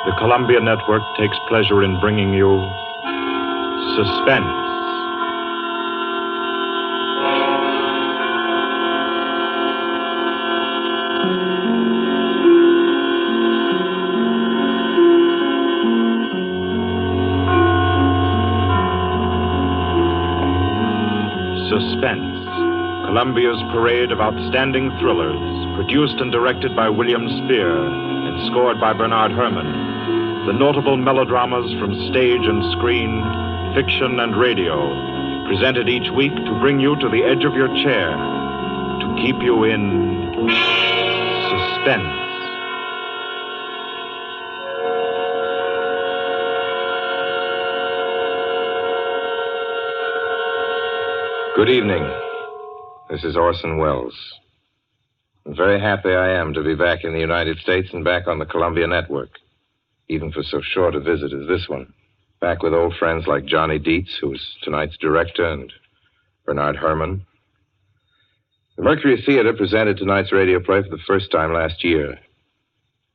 the Columbia Network takes pleasure in bringing you Suspense. Suspense, Columbia's parade of outstanding thrillers, produced and directed by William Spear and scored by Bernard Herrmann. The notable melodramas from stage and screen, fiction and radio, presented each week to bring you to the edge of your chair, to keep you in suspense. Good evening. This is Orson Welles. I'm very happy I am to be back in the United States and back on the Columbia Network, even for so short a visit as this one. Back with old friends like Johnny Dietz, who's tonight's director, and Bernard Herrmann. The Mercury Theater presented tonight's radio play for the first time last year.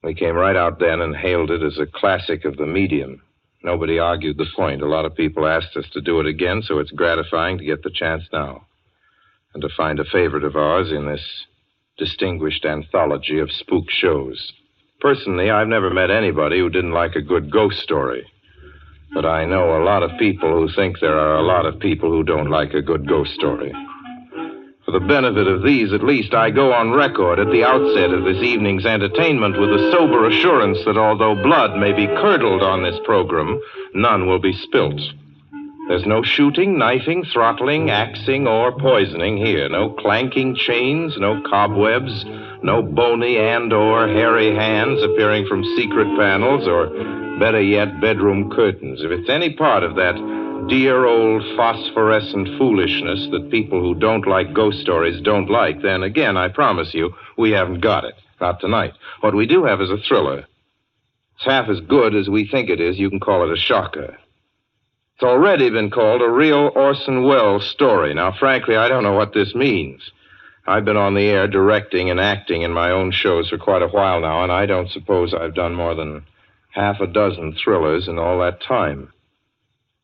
We came right out then and hailed it as a classic of the medium. Nobody argued the point. A lot of people asked us to do it again, so it's gratifying to get the chance now and to find a favorite of ours in this distinguished anthology of spook shows. Personally, I've never met anybody who didn't like a good ghost story. But I know a lot of people who think there are a lot of people who don't like a good ghost story. For the benefit of these, at least, I go on record at the outset of this evening's entertainment with the sober assurance that although blood may be curdled on this program, none will be spilt. There's no shooting, knifing, throttling, axing, or poisoning here. No clanking chains, no cobwebs, no bony and or hairy hands appearing from secret panels, or better yet, bedroom curtains. If it's any part of that dear old phosphorescent foolishness that people who don't like ghost stories don't like, then again, I promise you, we haven't got it. Not tonight. What we do have is a thriller. It's half as good as we think it is. You can call it a shocker. It's already been called a real Orson Welles story. Now, frankly, I don't know what this means. I've been on the air directing and acting in my own shows for quite a while now, and I don't suppose I've done more than half a dozen thrillers in all that time.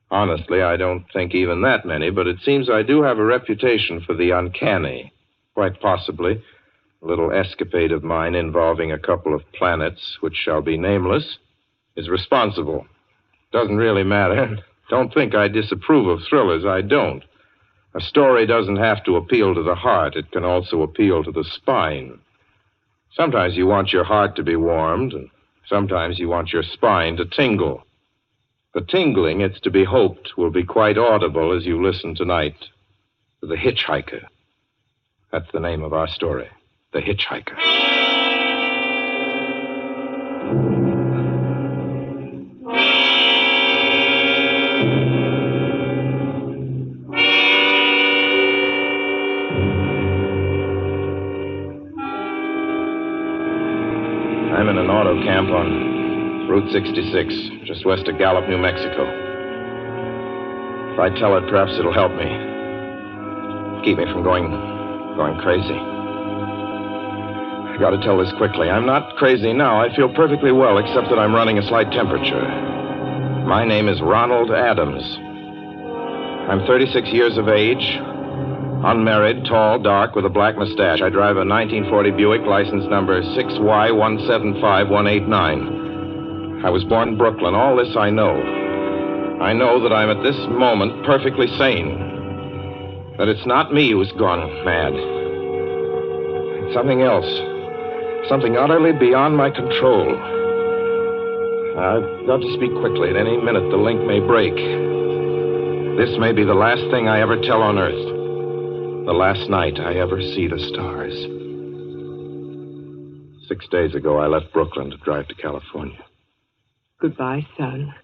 Honestly, I don't think even that many, but it seems I do have a reputation for the uncanny. Quite possibly, a little escapade of mine involving a couple of planets, which shall be nameless, is responsible. Doesn't really matter. Don't think I disapprove of thrillers. I don't. A story doesn't have to appeal to the heart. It can also appeal to the spine. Sometimes you want your heart to be warmed, and sometimes you want your spine to tingle. The tingling, it's to be hoped, will be quite audible as you listen tonight to The Hitchhiker. That's the name of our story, The Hitchhiker. I'm in an auto camp on Route 66, just west of Gallup, New Mexico. If I tell it, perhaps it'll help me. Keep me from going crazy. I gotta tell this quickly. I'm not crazy now. I feel perfectly well, except that I'm running a slight temperature. My name is Ronald Adams. I'm 36 years of age, unmarried, tall, dark, with a black mustache. I drive a 1940 Buick, license number 6Y175189. I was born in Brooklyn. All this I know. I know that I'm at this moment perfectly sane. That it's not me who's gone mad. It's something else. Something utterly beyond my control. I've got to speak quickly. At any minute, the link may break. This may be the last thing I ever tell on Earth. The last night I ever see the stars. 6 days ago, I left Brooklyn to drive to California. Goodbye, son.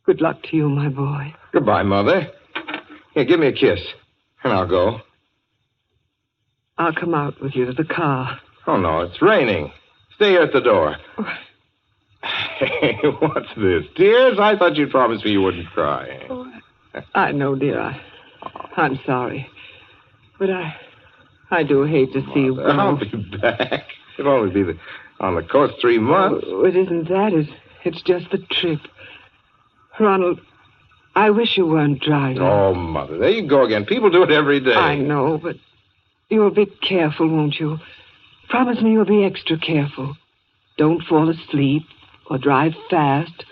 Good luck to you, my boy. Goodbye, Mother. Here, give me a kiss, and I'll go. I'll come out with you to the car. Oh, no, it's raining. Stay here at the door. Hey, what's this? Tears? I thought you'd promised me you wouldn't cry. Oh, I know, dear. I'm sorry. But I do hate to see you go. I'll be back. It'd only be on the coast 3 months. Oh, it isn't that. It's just the trip. Ronald, I wish you weren't driving. Oh, Mother, there you go again. People do it every day. I know, but you'll be careful, won't you? Promise me you'll be extra careful. Don't fall asleep or drive fast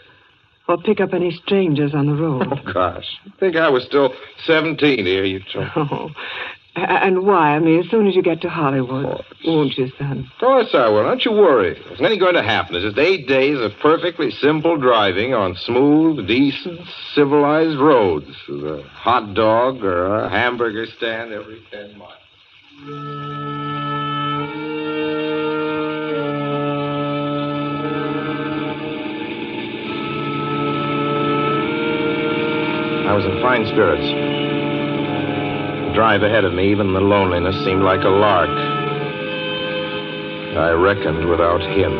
or pick up any strangers on the road. Oh, gosh. I think I was still 17 here, you told me. Oh, and why? I mean, as soon as you get to Hollywood, won't you, son? Of course I will. Don't you worry. There's nothing going to happen. It's just 8 days of perfectly simple driving on smooth, decent, civilized roads with a hot dog or a hamburger stand every 10 miles. I was in fine spirits. The drive ahead of me, even the loneliness, seemed like a lark. I reckoned without him.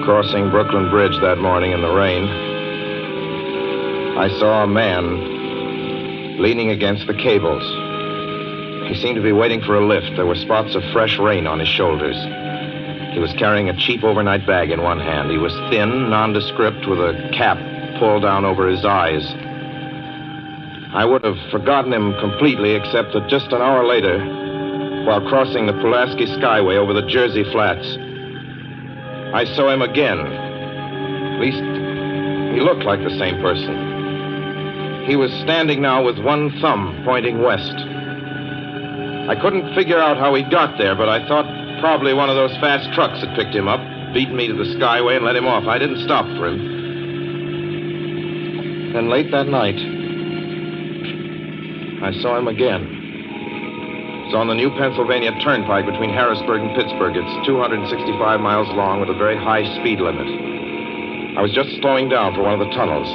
Crossing Brooklyn Bridge that morning in the rain, I saw a man leaning against the cables. He seemed to be waiting for a lift. There were spots of fresh rain on his shoulders. He was carrying a cheap overnight bag in one hand. He was thin, nondescript, with a cap pulled down over his eyes. I would have forgotten him completely, except that just an hour later, while crossing the Pulaski Skyway over the Jersey Flats, I saw him again. At least, he looked like the same person. He was standing now with one thumb pointing west. I couldn't figure out how he got there, but I thought probably one of those fast trucks had picked him up, beaten me to the Skyway, and let him off. I didn't stop for him. Then late that night, I saw him again. It was on the New Pennsylvania Turnpike between Harrisburg and Pittsburgh. It's 265 miles long with a very high speed limit. I was just slowing down for one of the tunnels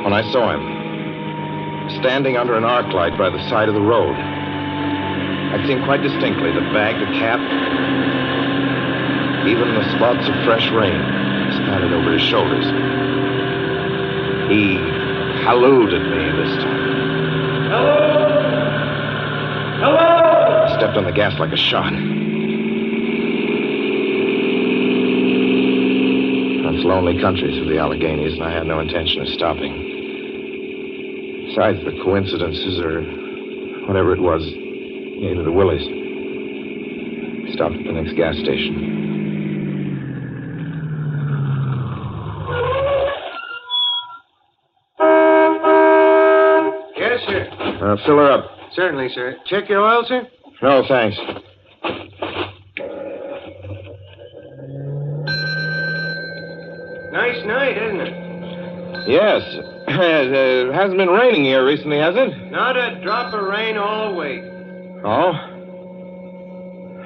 when I saw him, standing under an arc light by the side of the road. I'd seen quite distinctly the bag, the cap, even the spots of fresh rain spattered over his shoulders. He hallooed at me this time. Hello! Hello! I stepped on the gas like a shot. That's lonely country through the Alleghenies, and I had no intention of stopping. Besides, the coincidences or whatever it was gave me the willies. Stopped at the next gas station. Fill her up. Certainly, sir. Check your oil, sir? No, thanks. Nice night, isn't it? Yes. It hasn't been raining here recently, has it? Not a drop of rain all week. Oh?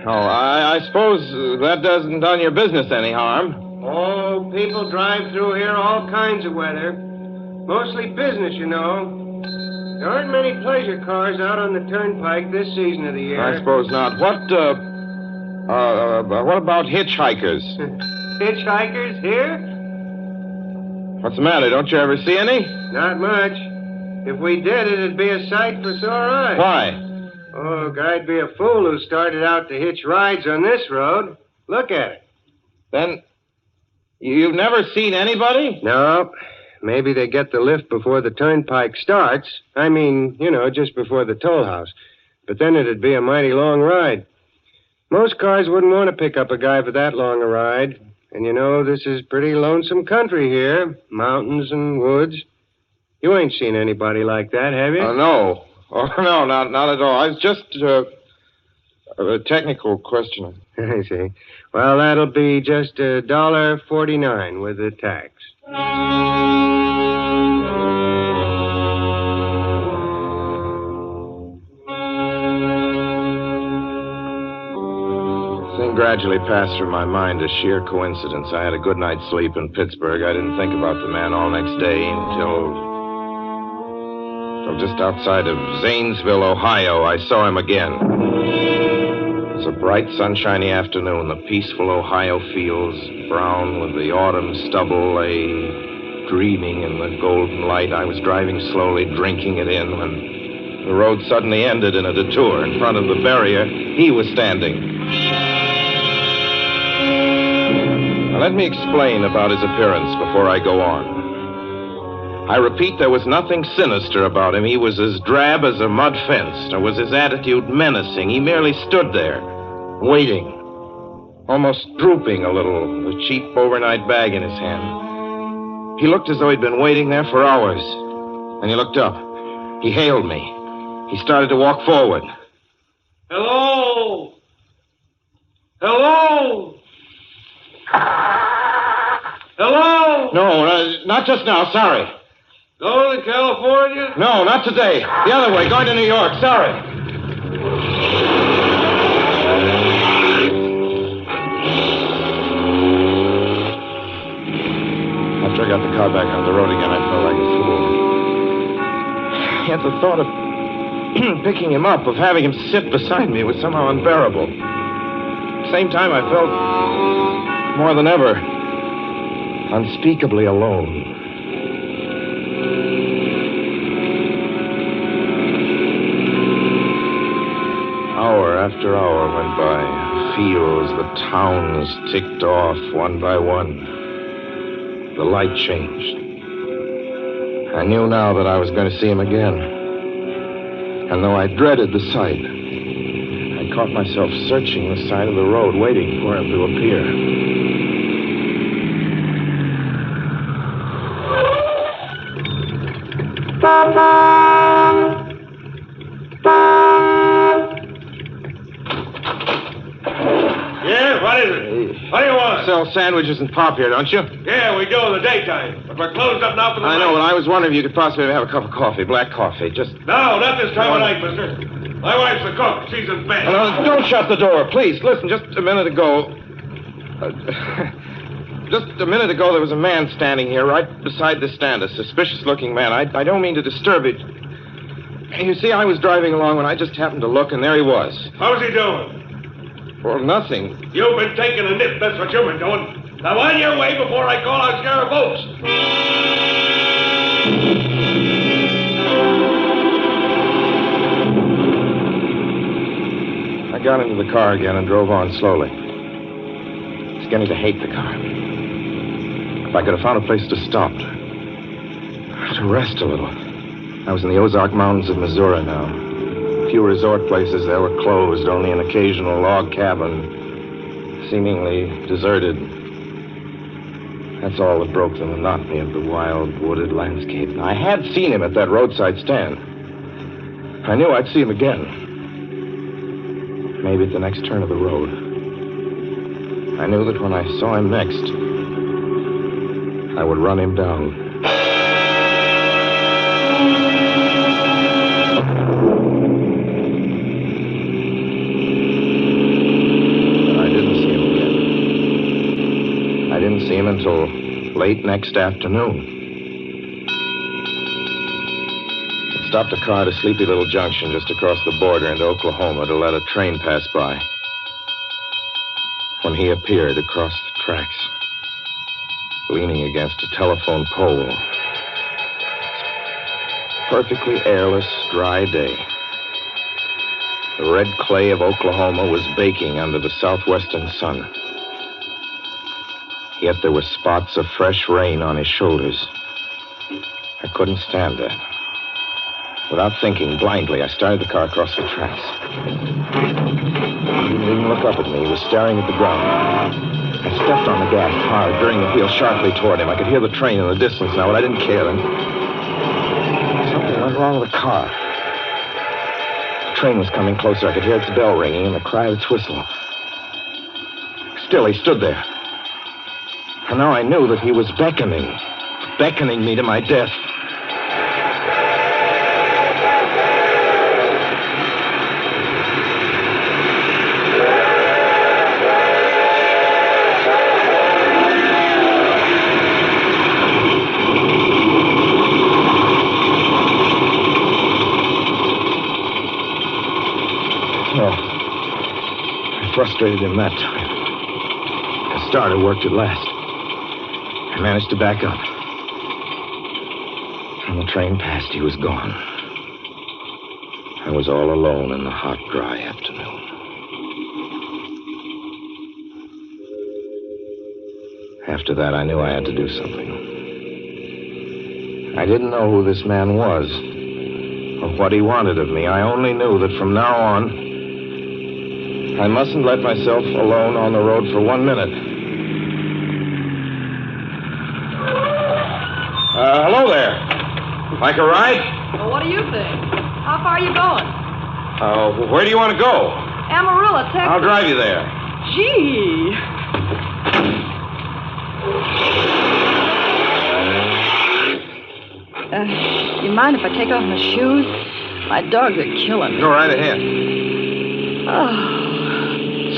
Oh, I suppose that doesn't done your business any harm. Oh, people drive through here all kinds of weather. Mostly business, you know. There aren't many pleasure cars out on the turnpike this season of the year. I suppose not. What about hitchhikers? Hitchhikers here? What's the matter? Don't you ever see any? Not much. If we did, it'd be a sight for sore eyes. Why? Oh, I'd be a fool who started out to hitch rides on this road. Look at it. Then, you've never seen anybody? No. Maybe they get the lift before the turnpike starts. I mean, you know, just before the toll house. But then it'd be a mighty long ride. Most cars wouldn't want to pick up a guy for that long a ride. And, you know, this is pretty lonesome country here. Mountains and woods. You ain't seen anybody like that, have you? No. Oh, no, not at all. I was just a technical question. I see. Well, that'll be just $1.49 with the tax. Thing gradually passed through my mind as sheer coincidence. I had a good night's sleep in Pittsburgh. I didn't think about the man all next day until just outside of Zanesville, Ohio, I saw him again. It was a bright, sunshiny afternoon. The peaceful Ohio fields, brown with the autumn stubble, lay dreaming in the golden light. I was driving slowly, drinking it in, when The road suddenly ended in a detour. In front of the barrier, he was standing. Now, let me explain about his appearance before I go on. I repeat, there was nothing sinister about him. He was as drab as a mud fence, nor was his attitude menacing. He merely stood there, waiting, almost drooping a little, a cheap overnight bag in his hand. He looked as though he'd been waiting there for hours. And he looked up. He hailed me. He started to walk forward. Hello? Hello? Hello? No, not just now. Sorry. Going to California? No, not today. The other way, going to New York. Sorry. After I got the car back on the road again, I felt like a fool. Yet the thought of picking him up, of having him sit beside me, was somehow unbearable. At the same time, I felt, more than ever, unspeakably alone. Hour after hour went by. Fields, the towns ticked off one by one. The light changed. I knew now that I was going to see him again. And though I dreaded the sight, I caught myself searching the side of the road, waiting for him to appear. Yeah, what is it? What do you want? Sell sandwiches and pop here, don't you? Yeah, we do in the daytime. But we're closed up now for the night. I know, but I was wondering if you could possibly have a cup of coffee, black coffee, just... No, not this time of night, mister. My wife's the cook. She's in bed. No, don't shut the door, please. Listen, just a minute ago... just a minute ago, there was a man standing here right beside the stand, a suspicious-looking man. I don't mean to disturb it. You see, I was driving along when I just happened to look, and there he was. How's he doing? Well, nothing. You've been taking a nip. That's what you've been doing. Now, on your way before I call out Sheriff Oates. I got into the car again and drove on slowly. I was beginning to hate the car. If I could have found a place to stop, to rest a little. I was in the Ozark Mountains of Missouri now. Few resort places there were closed, only an occasional log cabin, seemingly deserted. That's all that broke the monotony of the wild, wooded landscape. I had seen him at that roadside stand. I knew I'd see him again. Maybe at the next turn of the road. I knew that when I saw him next, I would run him down. See him until late next afternoon. I stopped a car at a sleepy little junction just across the border into Oklahoma to let a train pass by. When he appeared across the tracks, leaning against a telephone pole. Perfectly airless, dry day. The red clay of Oklahoma was baking under the southwestern sun. Yet there were spots of fresh rain on his shoulders. I couldn't stand that. Without thinking, blindly, I started the car across the tracks. He didn't even look up at me. He was staring at the ground. I stepped on the gas hard, veering the wheel sharply toward him. I could hear the train in the distance now, but I didn't care then. Something went wrong with the car. The train was coming closer. I could hear its bell ringing and the cry of its whistle. Still, he stood there. And now I knew that he was beckoning me to my death. Well, I frustrated him that time. The starter worked at last. I managed to back up. When the train passed, he was gone. I was all alone in the hot, dry afternoon. After that, I knew I had to do something. I didn't know who this man was or what he wanted of me. I only knew that from now on, I mustn't let myself alone on the road for 1 minute. Hello there. Like a ride? Well, what do you think? How far are you going? Where do you want to go? Amarillo, Texas. I'll drive you there. Gee. You mind if I take off my shoes? My dogs are killing me. Go right ahead. Oh,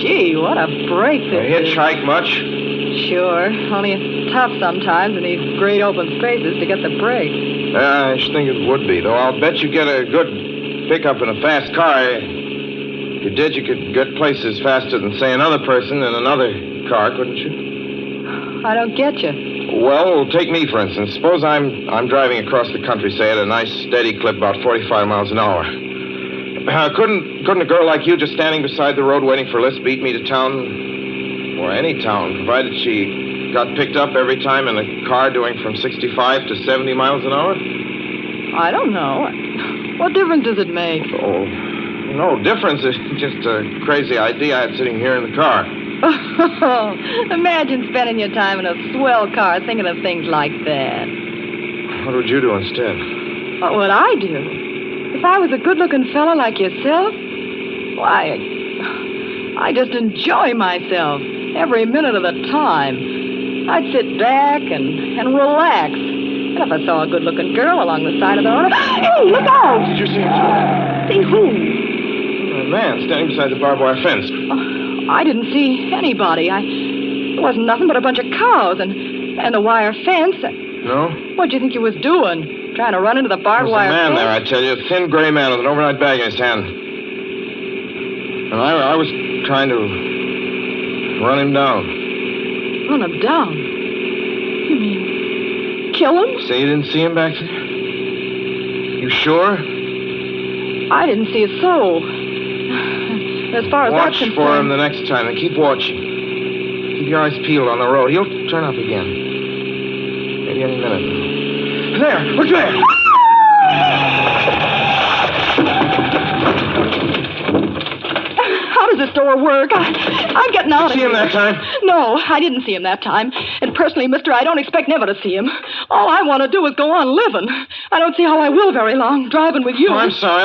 gee, what a break this is. Hitchhike much? Sure, only it's tough sometimes in these great open spaces to get the break. I should think it would be, though I'll bet you get a good pickup in a fast car. If you did, you could get places faster than, say, another person in another car, couldn't you? I don't get you. Well, take me, for instance. Suppose I'm driving across the country, say, at a nice, steady clip, about 45 miles an hour. Couldn't a girl like you just standing beside the road waiting for a lift beat me to town, or any town, provided she got picked up every time in a car doing from 65 to 70 miles an hour? I don't know. What difference does it make? Oh, no difference. It's just a crazy idea I had sitting here in the car. Imagine spending your time in a swell car thinking of things like that. What would you do instead? What would I do? If I was a good-looking fellow like yourself, why, I just enjoy myself every minute of the time. I'd sit back and relax. And if I saw a good-looking girl along the side of the road... Hey, look out! Did you see him? See who? A man standing beside the barbed wire fence. I didn't see anybody. There wasn't nothing but a bunch of cows and a wire fence. No? What'd you think you was doing? Trying to run into the barbed wire There's a man fence? there, I tell you. A thin gray man with an overnight bag in his hand. And I was trying to run him down. Run him down? You mean kill him? Say you didn't see him back there? You sure? I didn't see a soul. As far as Watch that's for him concerned... the next time and keep watching. Keep your eyes peeled on the road. He'll turn up again. Maybe any minute now. There! Look there! How does this door work? I'm getting out of See here. him that time? No, I didn't see him that time. And personally, mister, I don't expect never to see him. All I want to do is go on living. I don't see how I will very long, driving with you. Oh, I'm sorry.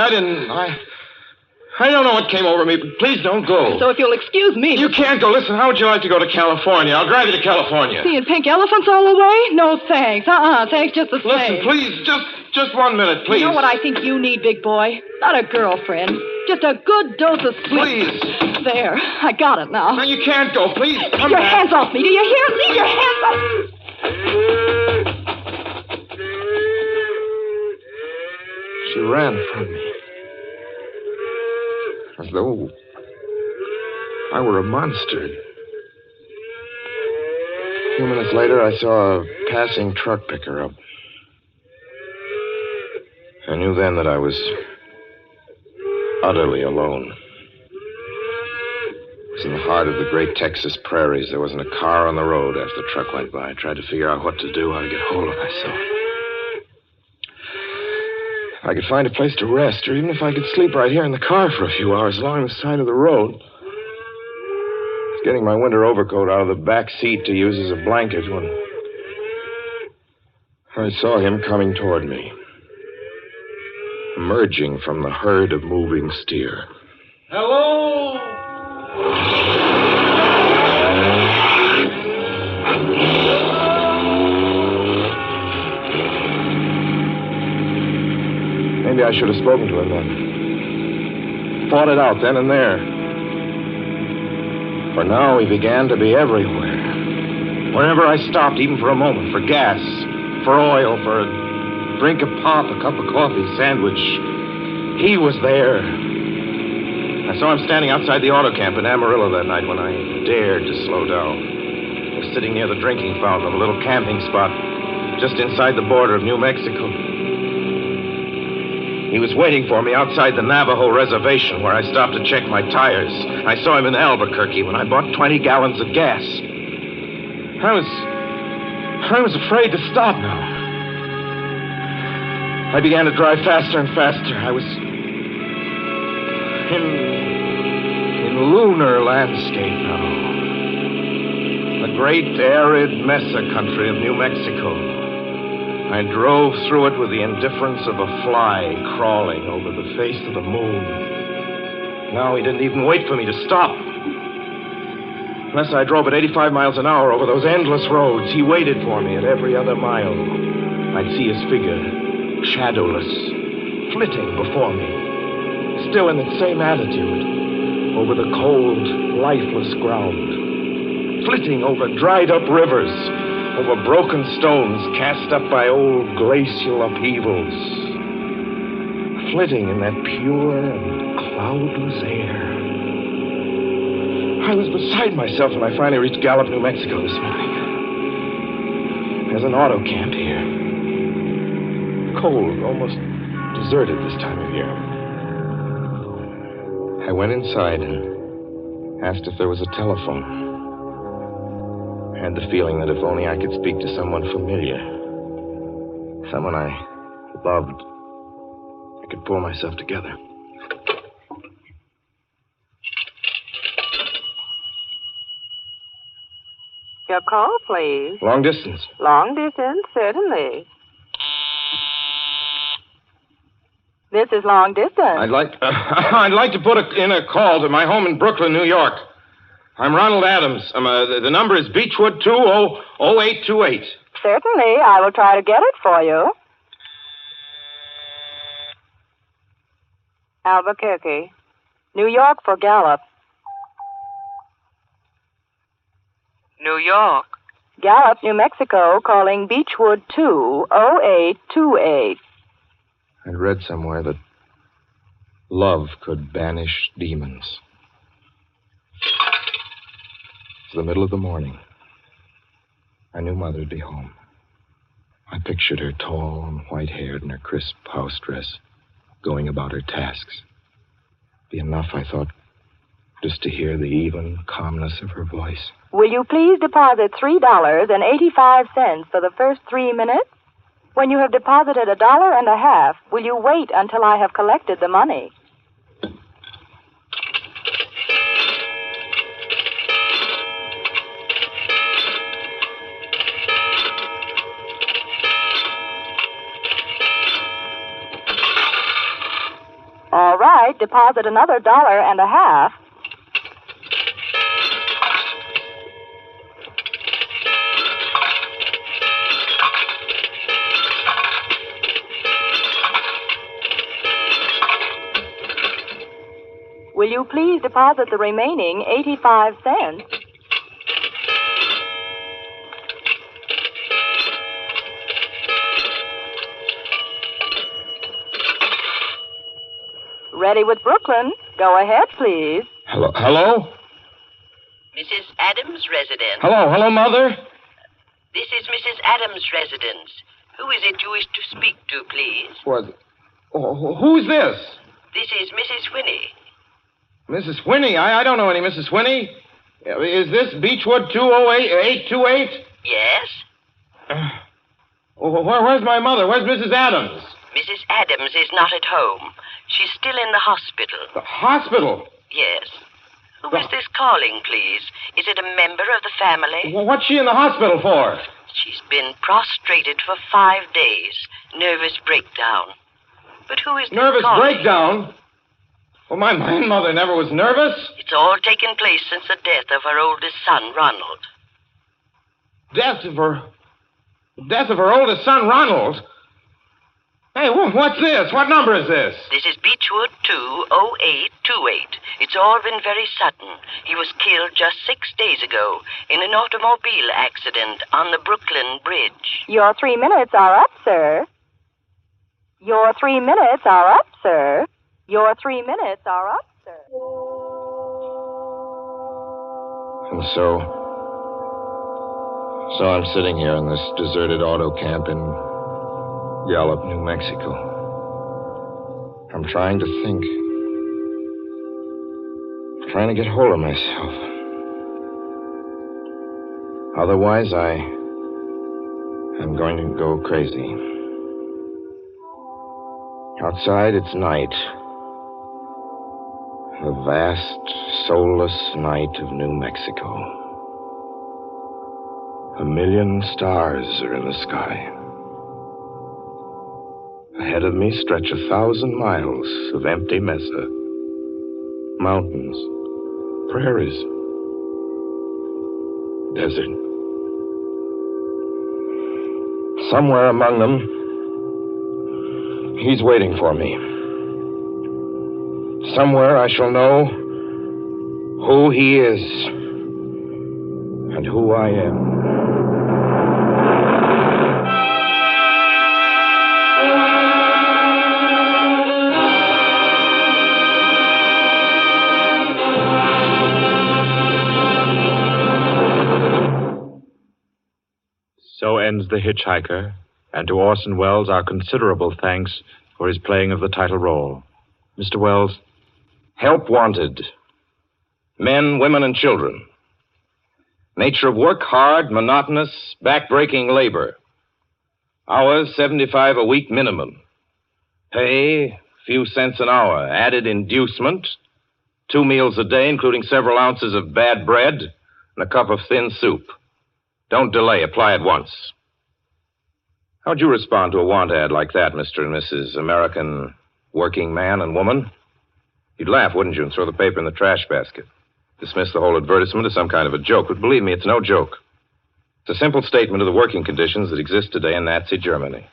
I don't know what came over me, but please don't go. So if you'll excuse me... You can't go. Listen, how would you like to go to California? I'll drive you to California. Seeing pink elephants all the way? No, thanks. Thanks just the same. Listen, please, just 1 minute, please. You know what I think you need, big boy? Not a girlfriend. Just a good dose of sweet. Please. There. I got it now. No, you can't go. Please, come Your back. hands off me. Do you hear? Leave your hands off. She ran from me. As though I were a monster. A few minutes later, I saw a passing truck pick her up. I knew then that I was utterly alone. It was in the heart of the great Texas prairies. There wasn't a car on the road after the truck went by. I tried to figure out what to do, how to get hold of myself. If I could find a place to rest, or even if I could sleep right here in the car for a few hours along the side of the road. I was getting my winter overcoat out of the back seat to use as a blanket when I saw him coming toward me, emerging from the herd of moving steer. Hello? Maybe I should have spoken to him then. Fought it out then and there. For now, he began to be everywhere. Wherever I stopped, even for a moment, for gas, for oil, for a drink of pop, a cup of coffee, sandwich, he was there. I saw him standing outside the auto camp in Amarillo that night when I dared to slow down. I was sitting near the drinking fountain of a little camping spot just inside the border of New Mexico. He was waiting for me outside the Navajo reservation where I stopped to check my tires. I saw him in Albuquerque when I bought 20 gallons of gas. I was afraid to stop now. I began to drive faster and faster. I was in lunar landscape now. The great arid mesa country of New Mexico. I drove through it with the indifference of a fly crawling over the face of the moon. Now he didn't even wait for me to stop. Unless I drove at 85 miles an hour over those endless roads, he waited for me at every other mile. I'd see his figure, shadowless, flitting before me, still in its same attitude, over the cold, lifeless ground, flitting over dried-up rivers, over broken stones cast up by old glacial upheavals, flitting in that pure and cloudless air. I was beside myself when I finally reached Gallup, New Mexico this morning. There's an auto camp here. Cold, almost deserted this time of year. I went inside and asked if there was a telephone. I had the feeling that if only I could speak to someone familiar, someone I loved, I could pull myself together. Your call, please. Long distance. Long distance, certainly. This is long distance. I'd like to put in a call to my home in Brooklyn, New York. I'm Ronald Adams. The number is Beechwood 20828. Certainly, I will try to get it for you. Albuquerque. New York for Gallup. New York. Gallup, New Mexico, calling Beechwood 20828. I'd read somewhere that love could banish demons. It's the middle of the morning. I knew Mother would be home. I pictured her tall and white-haired in her crisp house dress, going about her tasks. Be enough, I thought, just to hear the even calmness of her voice. Will you please deposit $3.85 for the first 3 minutes? When you have deposited $1.50, will you wait until I have collected the money? All right, deposit another $1.50. Will you please deposit the remaining 85 cents? Ready with Brooklyn. Go ahead, please. Hello? Mrs. Adams' residence. Hello, Mother? This is Mrs. Adams' residence. Who is it you wish to speak to, please? What? Oh, who's this? This is Mrs. Whinney. Mrs. Whinney? I don't know any Mrs. Whinney. Is this Beechwood 20828? Yes? Where's my mother? Where's Mrs. Adams? Mrs. Adams is not at home. She's still in the hospital. The hospital? Yes. Who is this calling, please? Is it a member of the family? Well, what's she in the hospital for? She's been prostrated for 5 days. Nervous breakdown. But who is this Nervous calling? breakdown? Well, my mother never was nervous. It's all taken place since the death of her oldest son, Ronald. Death of her oldest son, Ronald? Hey, what's this? What number is this? This is Beechwood 20828. It's all been very sudden. He was killed just 6 days ago in an automobile accident on the Brooklyn Bridge. Your 3 minutes are up, sir. Your 3 minutes are up, sir. Your 3 minutes are up, sir. And so I'm sitting here in this deserted auto camp in Gallup, New Mexico. I'm trying to think. Trying to get hold of myself. Otherwise, I'm going to go crazy. Outside, it's night. The vast, soulless night of New Mexico. 1 million stars are in the sky. Ahead of me stretch 1,000 miles of empty mesa. Mountains, prairies, desert. Somewhere among them, he's waiting for me. Somewhere I shall know who he is and who I am. So ends The Hitchhiker, and to Orson Welles our considerable thanks for his playing of the title role. Mr. Welles? Help wanted. Men, women, and children. Nature of work, hard, monotonous, back-breaking labor. Hours, 75 a week minimum. Pay, few cents an hour. Added inducement, 2 meals a day, including several ounces of bad bread and a cup of thin soup. Don't delay. Apply at once. How'd you respond to a want ad like that, Mr. and Mrs. American working man and woman? You'd laugh, wouldn't you, and throw the paper in the trash basket. Dismiss the whole advertisement as some kind of a joke. But believe me, it's no joke. It's a simple statement of the working conditions that exist today in Nazi Germany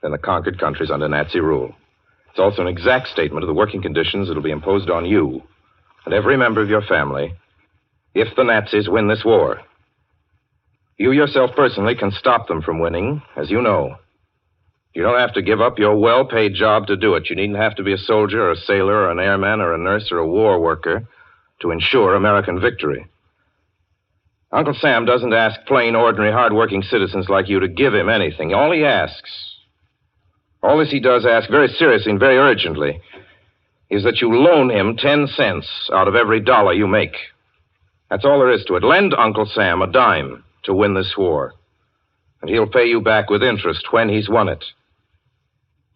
and the conquered countries under Nazi rule. It's also an exact statement of the working conditions that will be imposed on you and every member of your family if the Nazis win this war. You yourself personally can stop them from winning, as you know. You don't have to give up your well-paid job to do it. You needn't have to be a soldier or a sailor or an airman or a nurse or a war worker to ensure American victory. Uncle Sam doesn't ask plain, ordinary, hard-working citizens like you to give him anything. All he does ask very seriously and very urgently is that you loan him 10 cents out of every dollar you make. That's all there is to it. Lend Uncle Sam a dime to win this war, and he'll pay you back with interest when he's won it.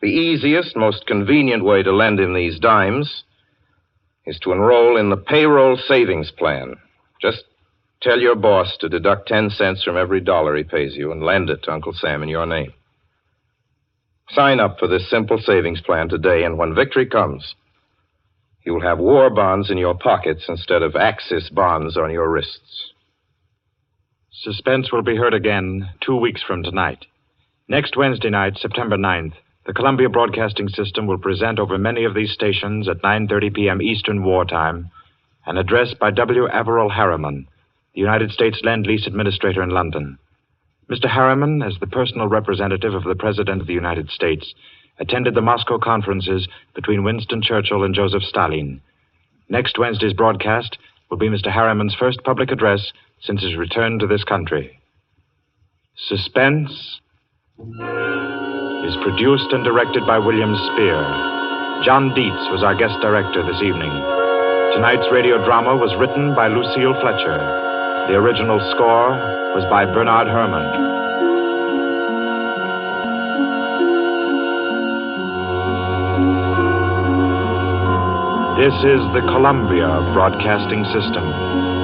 The easiest, most convenient way to lend him these dimes is to enroll in the payroll savings plan. Just tell your boss to deduct 10 cents from every dollar he pays you and lend it to Uncle Sam in your name. Sign up for this simple savings plan today, and when victory comes, you'll have war bonds in your pockets instead of Axis bonds on your wrists. Suspense will be heard again 2 weeks from tonight. Next Wednesday night, September 9th, the Columbia Broadcasting System will present over many of these stations at 9:30 p.m. Eastern Wartime an address by W. Averill Harriman, the United States Lend-Lease Administrator in London. Mr. Harriman, as the personal representative of the President of the United States, attended the Moscow conferences between Winston Churchill and Joseph Stalin. Next Wednesday's broadcast will be Mr. Harriman's first public address since his return to this country. Suspense is produced and directed by William Spear. John Dietz was our guest director this evening. Tonight's radio drama was written by Lucille Fletcher. The original score was by Bernard Herrmann. This is the Columbia Broadcasting System.